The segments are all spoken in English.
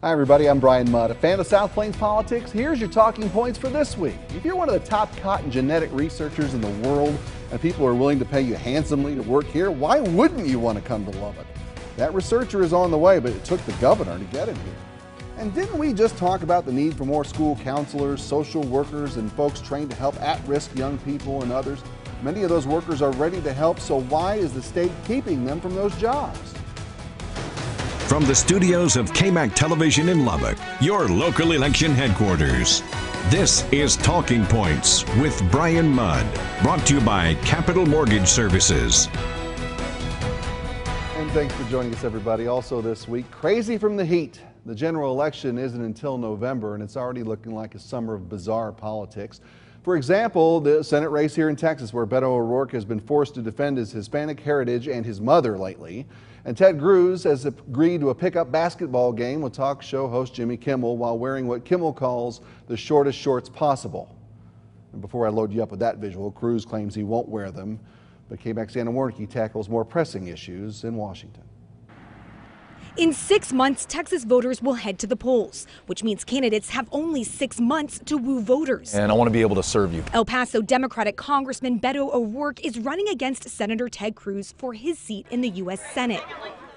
Hi everybody, I'm Bryan Mudd, a fan of South Plains politics. Here's your talking points for this week. If you're one of the top cotton genetic researchers in the world and people are willing to pay you handsomely to work here, why wouldn't you want to come to Lubbock? That researcher is on the way, but it took the governor to get him here. And didn't we just talk about the need for more school counselors, social workers, and folks trained to help at-risk young people and others? Many of those workers are ready to help, so why is the state keeping them from those jobs? From the studios of KMAC Television in Lubbock, your local election headquarters. This is Talking Points with Bryan Mudd, brought to you by Capital Mortgage Services. And thanks for joining us, everybody. Also this week, crazy from the heat. The general election isn't until November, and it's already looking like a summer of bizarre politics. For example, the Senate race here in Texas, where Beto O'Rourke has been forced to defend his Hispanic heritage and his mother lately. And Ted Cruz has agreed to a pickup basketball game with talk show host Jimmy Kimmel while wearing what Kimmel calls the shortest shorts possible. And before I load you up with that visual, Cruz claims he won't wear them, but KMAC's Anna Warnicki tackles more pressing issues in Washington. In 6 months, Texas voters will head to the polls, which means candidates have only 6 months to woo voters. And I want to be able to serve you. El Paso Democratic Congressman Beto O'Rourke is running against Senator Ted Cruz for his seat in the U.S. Senate.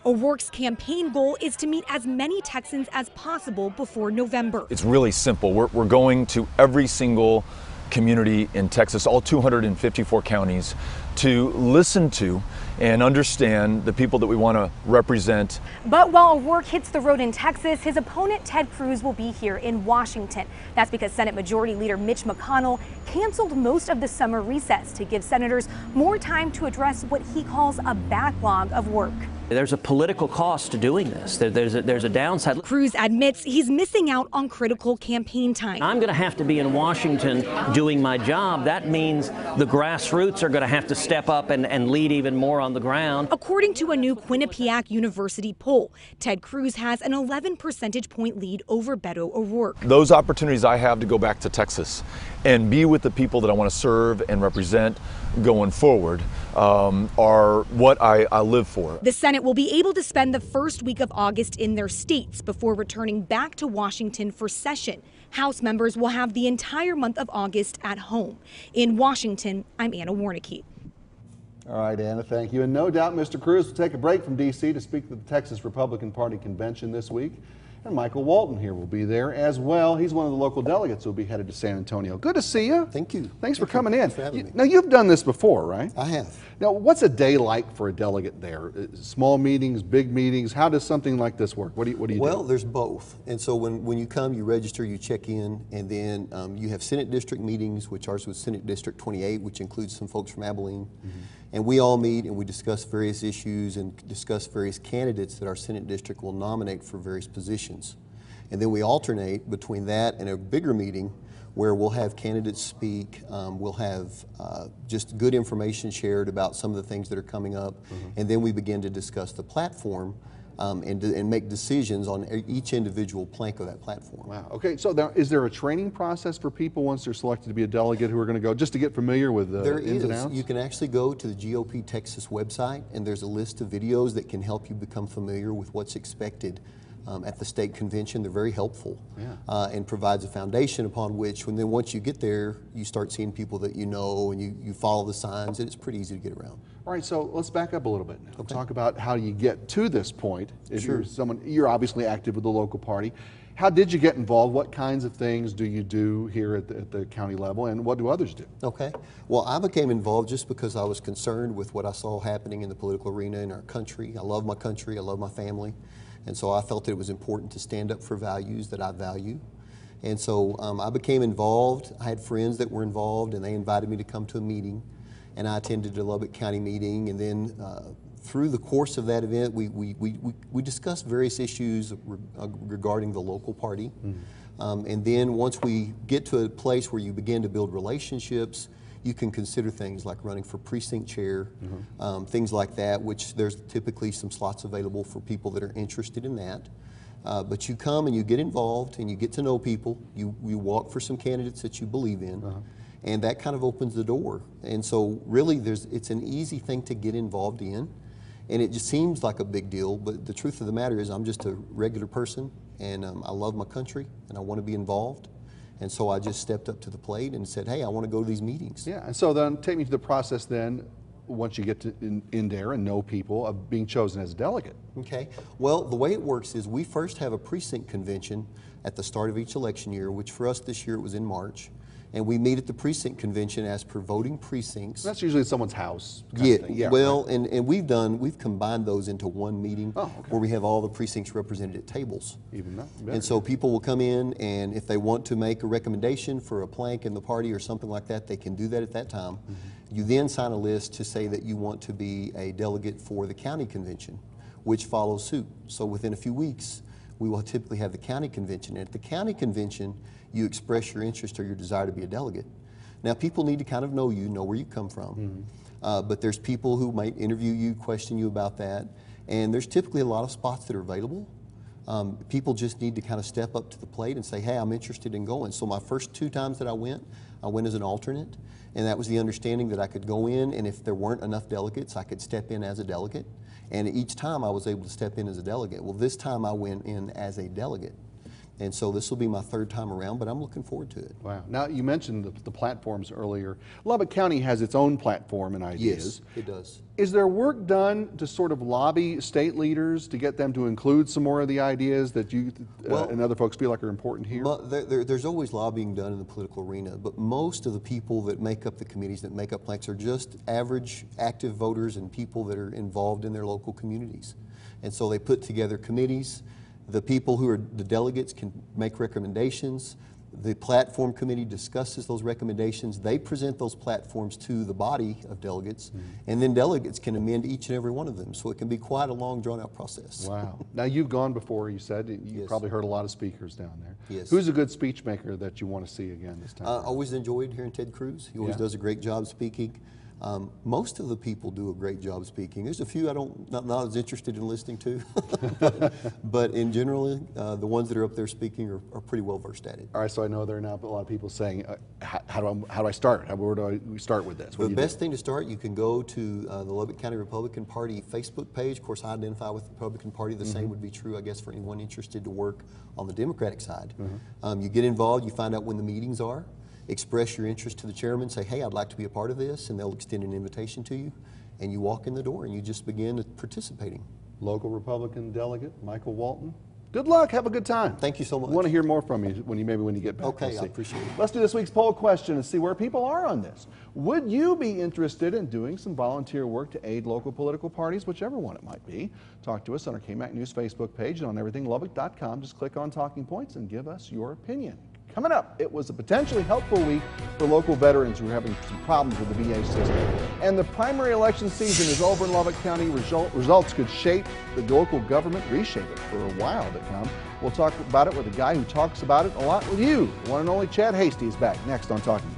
O'Rourke's campaign goal is to meet as many Texans as possible before November. It's really simple. We're going to every single community in Texas, all 254 counties, to listen to and understand the people that we want to represent. But while O'Rourke hits the road in Texas, his opponent Ted Cruz will be here in Washington. That's because Senate Majority Leader Mitch McConnell canceled most of the summer recess to give senators more time to address what he calls a backlog of work. There's a political cost to doing this. There's a downside. Cruz admits he's missing out on critical campaign time. I'm going to have to be in Washington doing my job. That means the grassroots are going to have to step up and lead even more on the ground. According to a new Quinnipiac University poll, Ted Cruz has an 11 percentage point lead over Beto O'Rourke. Those opportunities I have to go back to Texas and be with the people that I want to serve and represent going forward are what I live for. The Senate will be able to spend the first week of August in their states before returning back to Washington for session. House members will have the entire month of August at home. In Washington, I'm Anna Warnicki. All right, Anna, thank you. And no doubt Mr. Cruz will take a break from D.C. to speak to the Texas Republican Party convention this week. And Michael Walton here will be there as well. He's one of the local delegates who will be headed to San Antonio. Good to see you. Thank you. Thanks for coming in. Thanks for having me. Now, you've done this before, right? I have. Now, what's a day like for a delegate there? Small meetings, big meetings? How does something like this work? What do you do? Well, there's both. And so when you come, you register, you check in, and then you have Senate District meetings, which ours was Senate District 28, which includes some folks from Abilene. Mm-hmm. And we all meet and we discuss various issues and discuss various candidates that our Senate District will nominate for various positions. And then we alternate between that and a bigger meeting where we'll have candidates speak, we'll have just good information shared about some of the things that are coming up, and then we begin to discuss the platform and make decisions on each individual plank of that platform. Wow. Okay, so now, is there a training process for people once they're selected to be a delegate who are going to go just to get familiar with the ins and outs? You can actually go to the GOP Texas website, and there's a list of videos that can help you become familiar with what's expected at the state convention. They're very helpful, and provides a foundation upon which, once you get there, you start seeing people that you know, and you follow the signs, and it's pretty easy to get around. All right, so let's back up a little bit now. Okay. Talk about how you get to this point. If Sure. you're obviously active with the local party. How did you get involved? What kinds of things do you do here at the county level, and what do others do? Okay. Well, I became involved just because I was concerned with what I saw happening in the political arena in our country. I love my country, I love my family, and so I felt that it was important to stand up for values that I value. And so I became involved. I had friends that were involved, and they invited me to come to a meeting, and I attended the Lubbock County meeting, and then through the course of that event, we discussed various issues regarding the local party. And then once we get to a place where you begin to build relationships, you can consider things like running for precinct chair, things like that, which there's typically some slots available for people that are interested in that. But you come and you get involved and you get to know people. You walk for some candidates that you believe in. And that kind of opens the door. And so really it's an easy thing to get involved in. And it just seems like a big deal, but the truth of the matter is I'm just a regular person, and I love my country, and I want to be involved. And so I just stepped up to the plate and said, hey, I want to go to these meetings. Yeah, and so then take me through the process then, once you get to in there and know people, of being chosen as a delegate. Okay, well, the way it works is we first have a precinct convention at the start of each election year, which for us this year it was in March. And we meet at the precinct convention as per voting precincts. That's usually at someone's house. Yeah, well, right. and we've combined those into one meeting where we have all the precincts represented at tables. Even that. And so people will come in, and if they want to make a recommendation for a plank in the party or something like that, they can do that at that time. Mm-hmm. You then sign a list to say that you want to be a delegate for the county convention, which follows suit. So within a few weeks, we will typically have the county convention. And at the county convention, you express your interest or your desire to be a delegate. Now, people need to kind of know you, know where you come from. Mm-hmm. But there's people who might interview you, question you about that. And there's typically a lot of spots that are available. People just need to kind of step up to the plate and say, hey, I'm interested in going. So my first 2 times that I went as an alternate. And that was the understanding that I could go in, and if there weren't enough delegates, I could step in as a delegate. And each time I was able to step in as a delegate. Well, this time I went in as a delegate. And so this will be my 3rd time around, but I'm looking forward to it. Wow. Now, you mentioned the platforms earlier. Lubbock County has its own platform and ideas. Yes, it does. Is there work done to sort of lobby state leaders to get them to include some more of the ideas that you and other folks feel like are important here? There's always lobbying done in the political arena, but most of the people that make up the committees, that make up planks, are just average active voters and people that are involved in their local communities. And so they put together committees. The people who are the delegates can make recommendations. The platform committee discusses those recommendations. They present those platforms to the body of delegates, and then delegates can amend each and every one of them. So it can be quite a long, drawn-out process. Wow. Now, you've gone before, you said. You Yes. probably heard a lot of speakers down there. Yes. Who's a good speech maker that you want to see again this time? I always enjoyed hearing Ted Cruz. He always does a great job speaking. Most of the people do a great job speaking. There's a few not as interested in listening to, but in general, the ones that are up there speaking are pretty well versed at it. All right, so I know there are now a lot of people saying, how do I start? Where do we start with this? The best thing to start, you can go to the Lubbock County Republican Party Facebook page. Of course, I identify with the Republican Party. The same would be true, I guess, for anyone interested to work on the Democratic side. You get involved, you find out when the meetings are. Express your interest to the chairman, say, hey, I'd like to be a part of this, and they'll extend an invitation to you, and you walk in the door and you just begin participating. Local Republican delegate Michael Walton, good luck, have a good time. Thank you so much. I want to hear more from you when you get back. Okay, I appreciate it. Let's do this week's poll question and see where people are on this. Would you be interested in doing some volunteer work to aid local political parties, whichever one it might be? Talk to us on our KMAC News Facebook page and on everythinglubbock.com. Just click on Talking Points and give us your opinion. Coming up, it was a potentially helpful week for local veterans who are having some problems with the VA system. And the primary election season is over in Lubbock County. Results could shape the local government, reshape it for a while to come. We'll talk about it with a guy who talks about it a lot with you. The one and only Chad Hasty is back next on Talking.